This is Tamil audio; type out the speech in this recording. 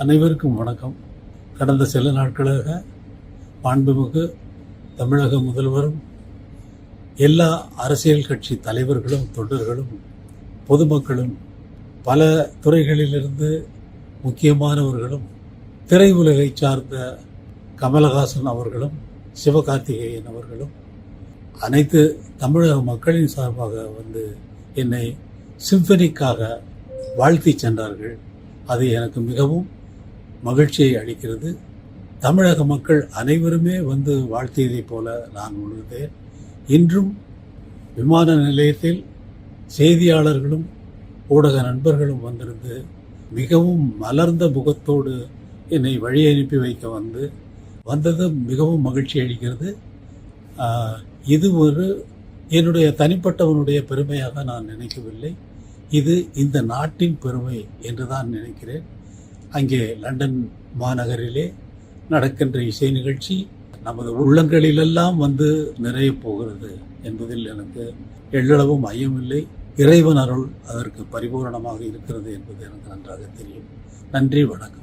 அனைவருக்கும் வணக்கம். கடந்த சில நாட்களாக மாண்புமிகு தமிழக முதல்வரும் எல்லா அரசியல் கட்சி தலைவர்களும் தொண்டர்களும் பொதுமக்களும் பல துறைகளிலிருந்து முக்கியமானவர்களும் திரையுலகை சார்ந்த கமலஹாசன் அவர்களும் சிவகார்த்திகேயன் அவர்களும் அனைத்து தமிழக மக்களின் சார்பாக வந்து என்னை சிம்பனிக்காக வாழ்த்தி சென்றார்கள். அது எனக்கு மிகவும் மகிழ்ச்சியை அளிக்கிறது. தமிழக மக்கள் அனைவருமே வந்து வாழ்த்தியதைப் போல நான் உணர்ந்தேன். இன்றும் விமான நிலையத்தில் செய்தியாளர்களும் ஊடக நண்பர்களும் வந்திருந்து மிகவும் மலர்ந்த முகத்தோடு என்னை வழி அனுப்பி வைக்க வந்தது மிகவும் மகிழ்ச்சி அளிக்கிறது. இது என்னுடைய தனிப்பட்டவனுடைய பெருமையாக நான் நினைக்கவில்லை. இது இந்த நாட்டின் பெருமை என்று தான் நினைக்கிறேன். அங்கே லண்டன் மாநகரிலே நடக்கின்ற இசை நிகழ்ச்சி நமது உள்ளங்களிலெல்லாம் வந்து நிறையப் போகிறது என்பதில் எனக்கு எள்ளளவும் ஐயமில்லை. இறைவன் அருள் அதற்கு பரிபூரணமாக இருக்கிறது என்பது எனக்கு நன்றாக தெரியும். நன்றி, வணக்கம்.